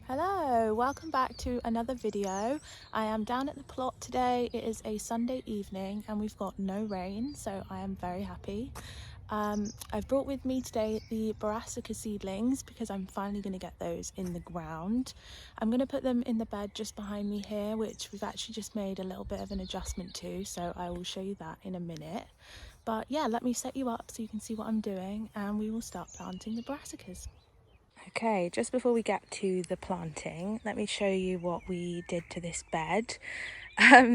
Hello, welcome back to another video. I am down at the plot today. It is a Sunday evening and we've got no rain, so I am very happy. I've brought with me today the Brassica seedlings because I'm finally going to get those in the ground. I'm going to put them in the bed just behind me here, which we've actually just made a little bit of an adjustment to, so I will show you that in a minute. But yeah, let me set you up so you can see what I'm doing and we will start planting the brassicas. Okay, just before we get to the planting, let me show you what we did to this bed.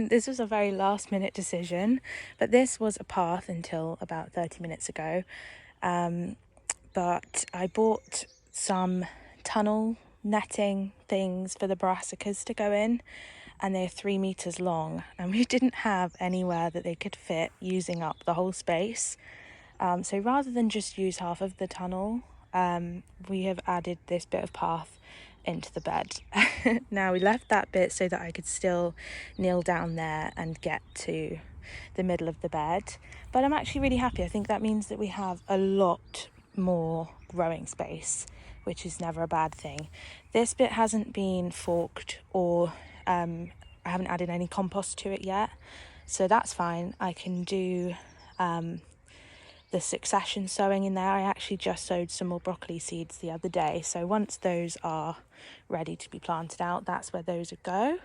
This was a very last minute decision, but this was a path until about 30 minutes ago. But I bought some tunnel netting things for the brassicas to go in, and they're 3 meters long, and we didn't have anywhere that they could fit using up the whole space. So rather than just use half of the tunnel, we have added this bit of path into the bed. Now we left that bit so that I could still kneel down there and get to the middle of the bed, but I'm actually really happy. I think that means that we have a lot more growing space, which is never a bad thing. This bit hasn't been forked or I haven't added any compost to it yet, so that's fine. I can do the succession sowing in there. I actually just sowed some more broccoli seeds the other day, so once those are ready to be planted out, that's where those would go.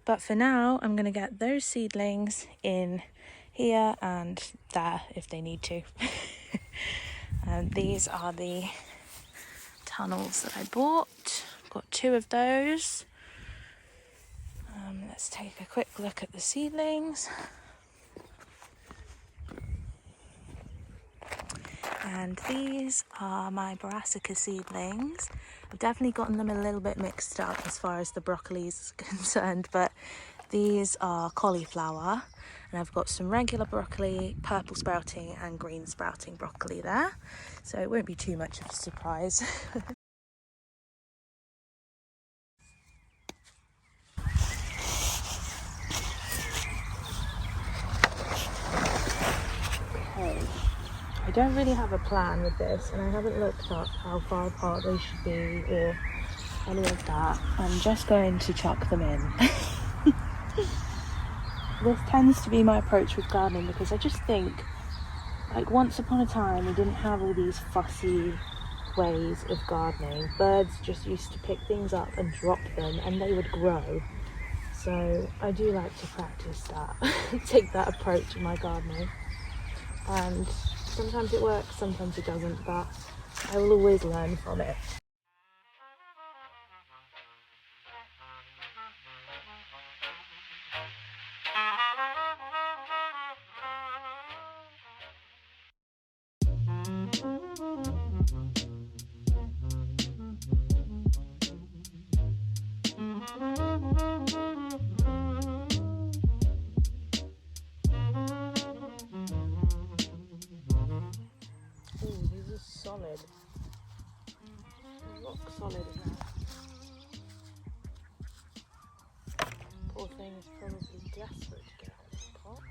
But for now, I'm going to get those seedlings in here and there if they need to. And these are the tunnels that I bought. I've got 2 of those. Let's take a quick look at the seedlings. And these are my Brassica seedlings. I've definitely gotten them a little bit mixed up as far as the broccoli is concerned, but these are cauliflower, and I've got some regular broccoli, purple sprouting and green sprouting broccoli there, so it won't be too much of a surprise. Okay. I don't really have a plan with this, and I haven't looked up how far apart they should be or any of that. I'm just going to chuck them in. This tends to be my approach with gardening because I just think, like, once upon a time we didn't have all these fussy ways of gardening. Birds just used to pick things up and drop them and they would grow. So I do like to practice that, take that approach in my gardening. And sometimes it works, sometimes it doesn't, but I will always learn from it. Solid. Rock solid in there. Poor thing is probably desperate to get out of the pot.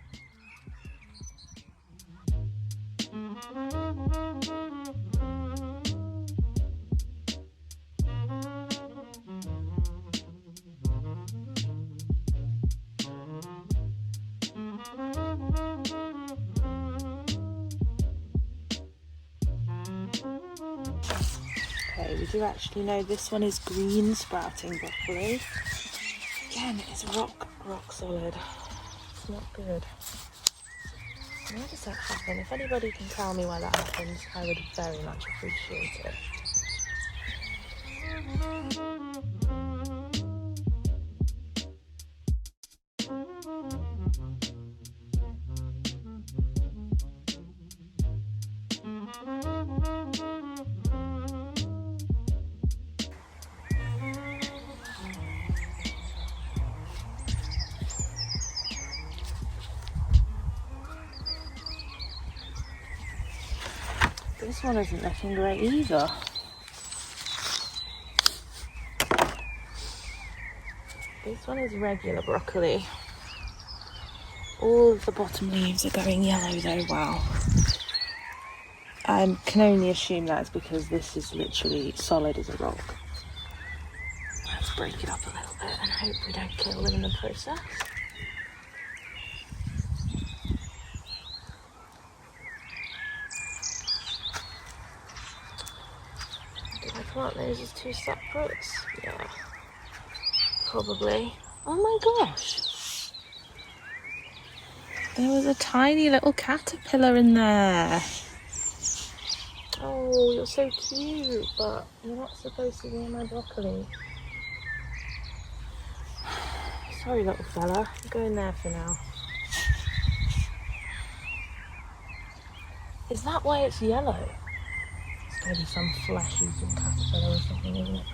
Okay, we do actually know this one is green sprouting broccoli. Again, it's rock solid. It's not good. Why does that happen? If anybody can tell me why that happens, I would very much appreciate it. This one isn't looking great either. This one is regular broccoli. All of the bottom leaves are going yellow though, wow. I can only assume that's because this is literally solid as a rock. break it up a little bit and hope we don't kill them in the process. Did I plant those as two separates? Yeah, probably. Oh my gosh! There was a tiny little caterpillar in there. Oh, you're so cute, but you're not supposed to be in my broccoli. Sorry, little fella. Go in there for now. Is that why it's yellow? It's gotta be some flesh-eating caterpillar or something, isn't it?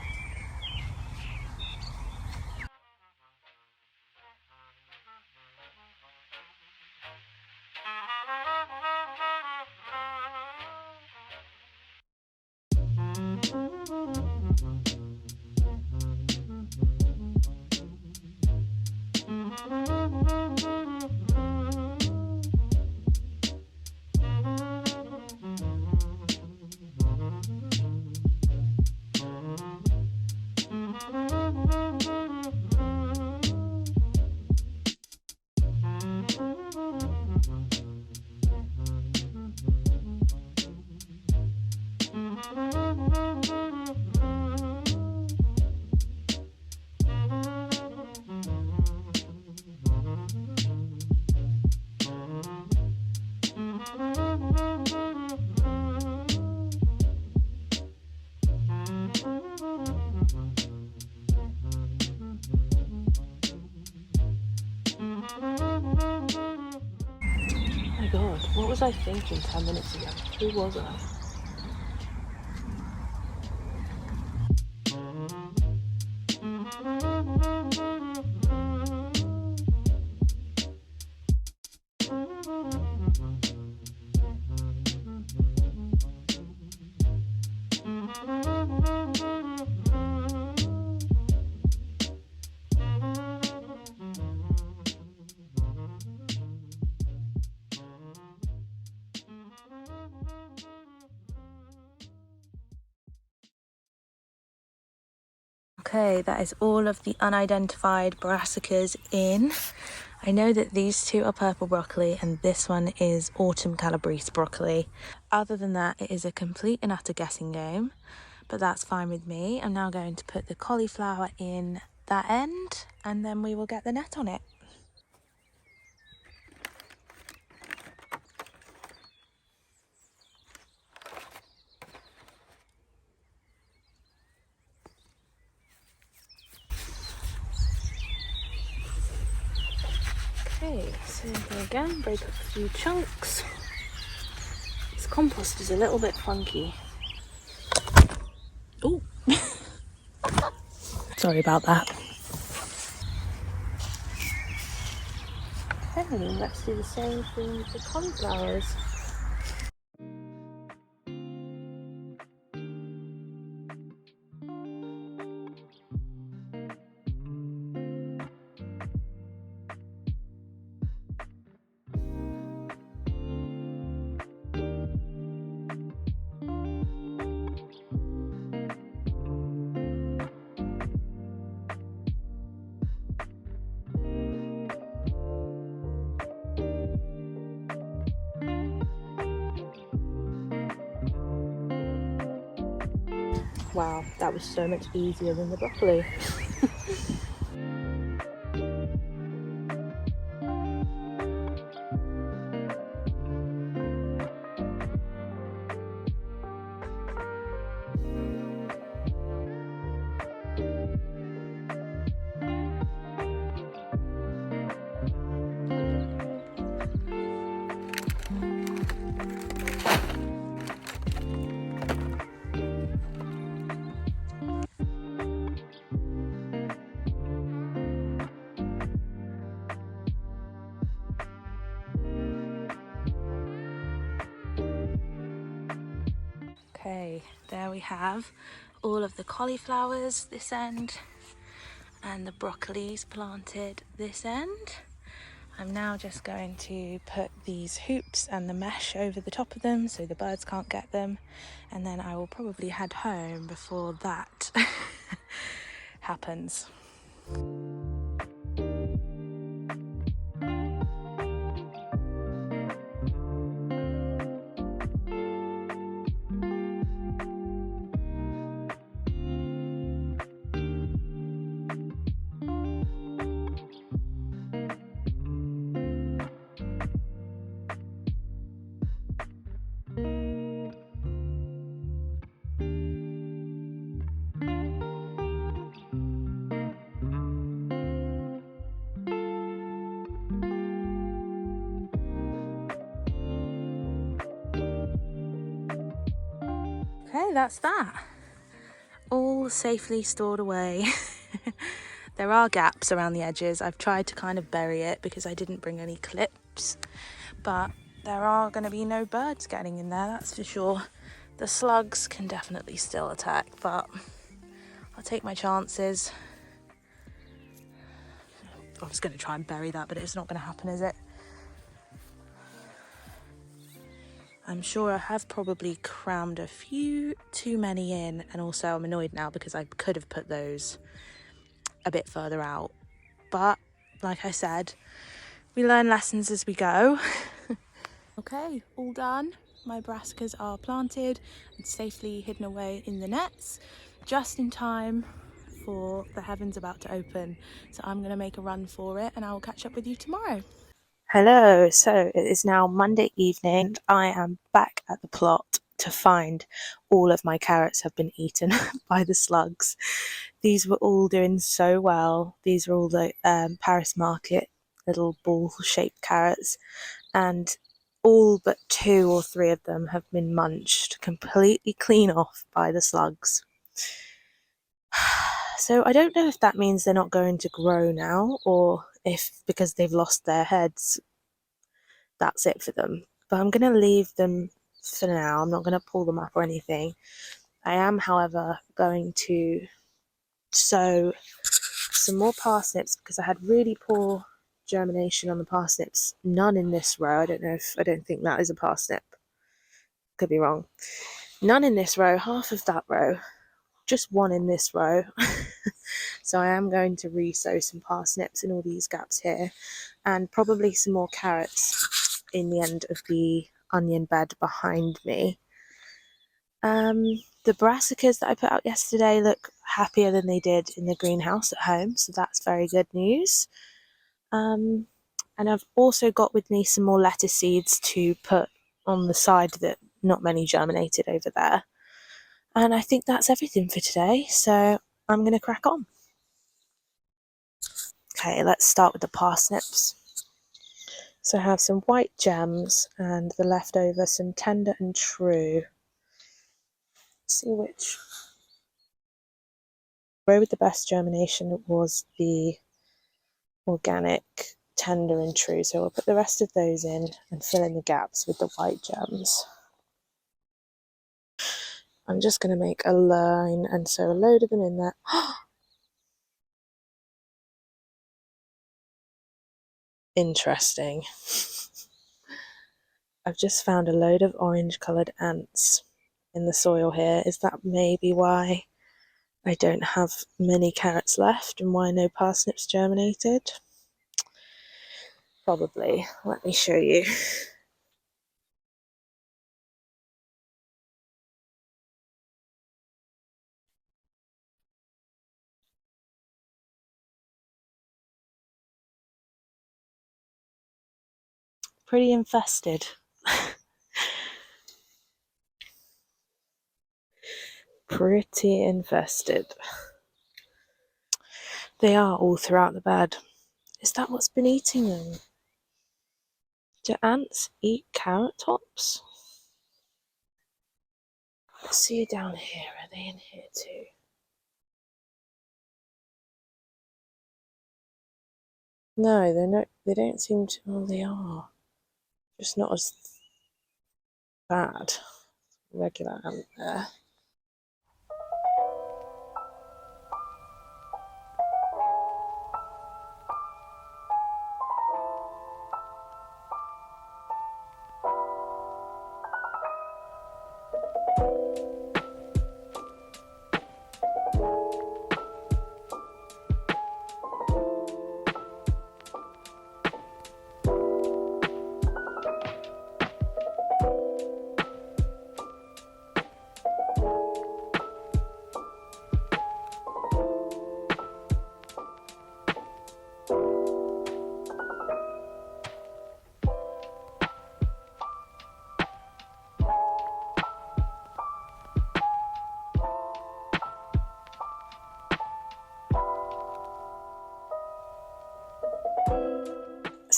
Oh my god, what was I thinking 10 minutes ago? Who was I? Okay, that is all of the unidentified brassicas in. I know that these two are purple broccoli and this one is autumn calabrese broccoli. Other than that, it is a complete and utter guessing game, but that's fine with me. I'm now going to put the cauliflower in that end and then we will get the net on it. Okay, so here again, break up a few chunks. This compost is a little bit funky. Oh, sorry about that. Okay, let's do the same thing with the cauliflowers. Wow, that was so much easier than the broccoli. Okay, there we have all of the cauliflowers this end and the broccolis planted this end. I'm now just going to put these hoops and the mesh over the top of them so the birds can't get them, and then I will probably head home before that happens. Okay, that's that. All safely stored away. There are gaps around the edges. I've tried to kind of bury it because I didn't bring any clips, but there are going to be no birds getting in there, that's for sure. The slugs can definitely still attack, but I'll take my chances. I was going to try and bury that, but it's not going to happen, is it? I'm sure I have probably crammed a few too many in, and also I'm annoyed now because I could have put those a bit further out. But like I said, we learn lessons as we go. Okay, all done. My brassicas are planted and safely hidden away in the nets, just in time for the heavens about to open. So I'm going to make a run for it and I will catch up with you tomorrow. Hello, so it is now Monday evening and I am back at the plot to find all of my carrots have been eaten by the slugs. These were all doing so well. These are all the Paris Market little ball-shaped carrots, and all but 2 or 3 of them have been munched completely clean off by the slugs. So I don't know if that means they're not going to grow now, or if because they've lost their heads, that's it for them. But I'm going to leave them for now. I'm not going to pull them up or anything. I am, however, going to sow some more parsnips because I had really poor germination on the parsnips. None in this row. I don't think that is a parsnip. Could be wrong. None in this row, half of that row, just 1 in this row. So I am going to re-sow some parsnips in all these gaps here, and probably some more carrots in the end of the onion bed behind me. The brassicas that I put out yesterday look happier than they did in the greenhouse at home, so that's very good news. And I've also got with me some more lettuce seeds to put on the side that not many germinated over there. And I think that's everything for today, so I'm going to crack on. Okay, let's start with the parsnips. So I have some white gems and the leftover some tender and true. Let's see which row with the best germination was the organic tender and true. So we'll put the rest of those in and fill in the gaps with the white gems. I'm just going to make a line and sew a load of them in there. Interesting. I've just found a load of orange coloured ants in the soil here. Is that maybe why I don't have many carrots left and why no parsnips germinated? Probably. Let me show you. Pretty infested. Pretty infested. They are all throughout the bed. Is that what's been eating them? Do ants eat carrot tops? Let's see down here. Are they in here too? No, they're not. They don't seem to. Oh, they are. Just not as bad. Regular ant there.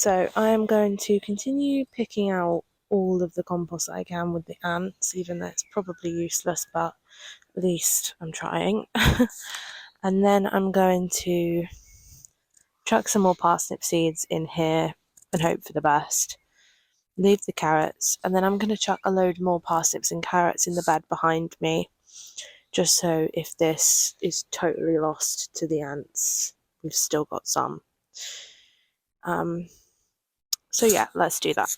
So I am going to continue picking out all of the compost I can with the ants, even though it's probably useless, but at least I'm trying. And then I'm going to chuck some more parsnip seeds in here and hope for the best. Leave the carrots, and then I'm going to chuck a load more parsnips and carrots in the bed behind me, just so if this is totally lost to the ants, we've still got some. So yeah, let's do that.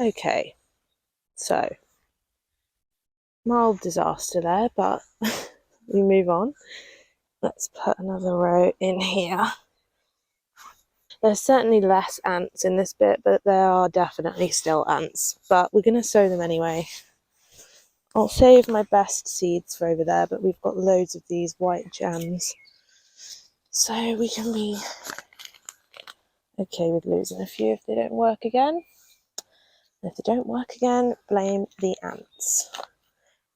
Okay, so mild disaster there, but we move on. Let's put another row in here. There's certainly less ants in this bit, but there are definitely still ants. But we're going to sow them anyway. I'll save my best seeds for over there, but we've got loads of these white gems. So we can be okay with losing a few if they don't work again. And if they don't work again, blame the ants.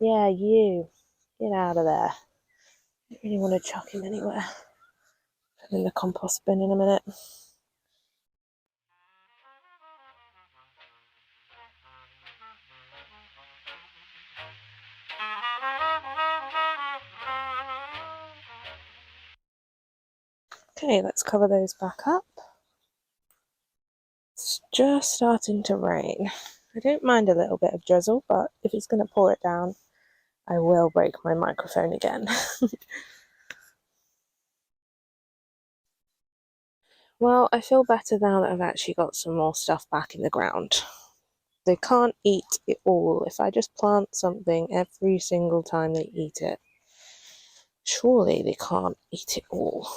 Yeah, you. Get out of there. I don't really want to chuck him anywhere. Put him in the compost bin in a minute. Okay, let's cover those back up. It's just starting to rain. I don't mind a little bit of drizzle, but if it's going to pour it down, I will break my microphone again. Well, I feel better now that I've actually got some more stuff back in the ground. They can't eat it all. If I just plant something every single time they eat it, surely they can't eat it all.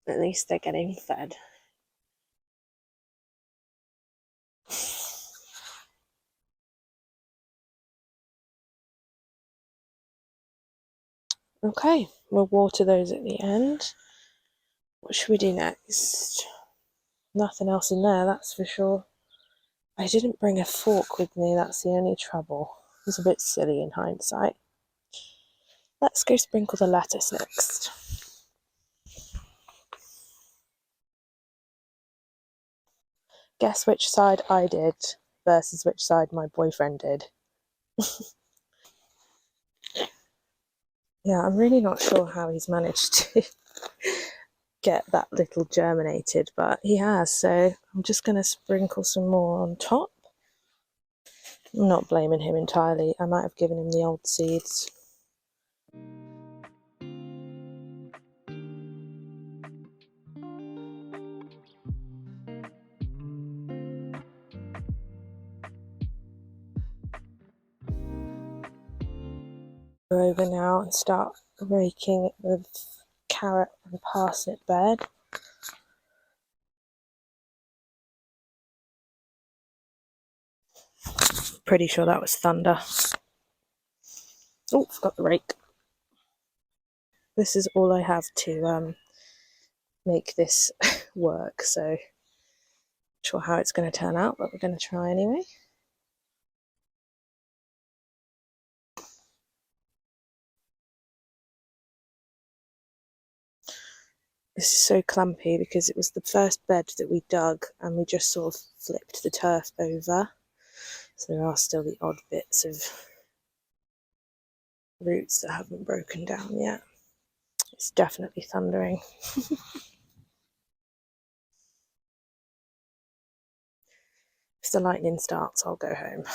At least they're getting fed. Okay, we'll water those at the end. What should we do next? Nothing else in there, that's for sure. I didn't bring a fork with me, that's the only trouble. It was a bit silly in hindsight. Let's go sprinkle the lettuce next. Guess which side I did versus which side my boyfriend did. Yeah, I'm really not sure how he's managed to get that little germinated, but he has, so I'm just going to sprinkle some more on top. I'm not blaming him entirely, I might have given him the old seeds. Go over now and start raking the carrot and parsnip bed. Pretty sure that was thunder. Oh, forgot the rake. This is all I have to make this work, so not sure how it's going to turn out, but we're going to try anyway. This is so clumpy because it was the first bed that we dug and we just sort of flipped the turf over. So there are still the odd bits of roots that haven't broken down yet. It's definitely thundering. If the lightning starts, I'll go home.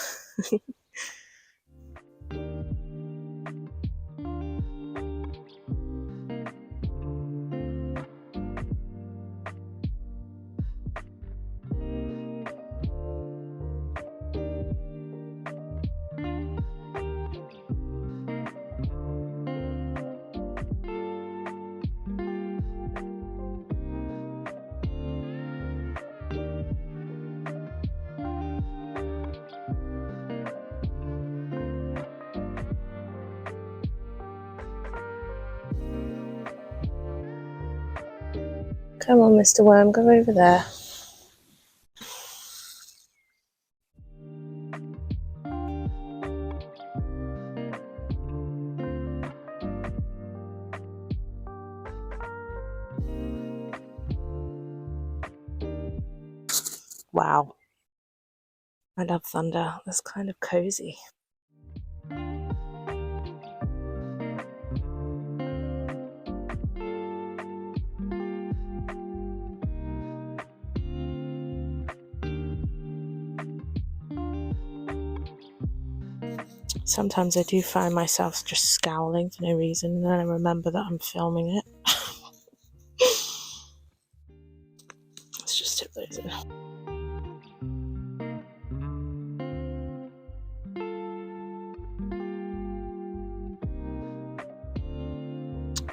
Come on, Mr. Worm, go over there. Wow. I love thunder. That's kind of cozy. Sometimes I do find myself just scowling for no reason, and then I remember that I'm filming it. Let's just tip those in.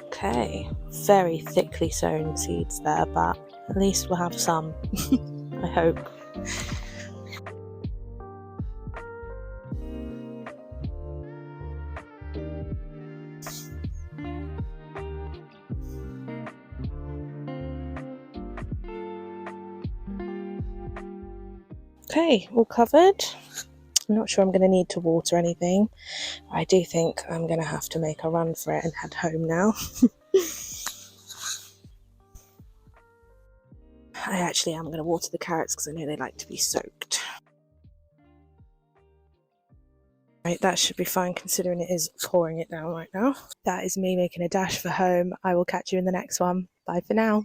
Okay, very thickly sown seeds there, but at least we'll have some, I hope. Okay, all covered. I'm not sure I'm going to need to water anything. I do think I'm going to have to make a run for it and head home now. I actually am going to water the carrots because I know they like to be soaked. Right, that should be fine considering it is pouring it down right now. That is me making a dash for home. I will catch you in the next one. Bye for now.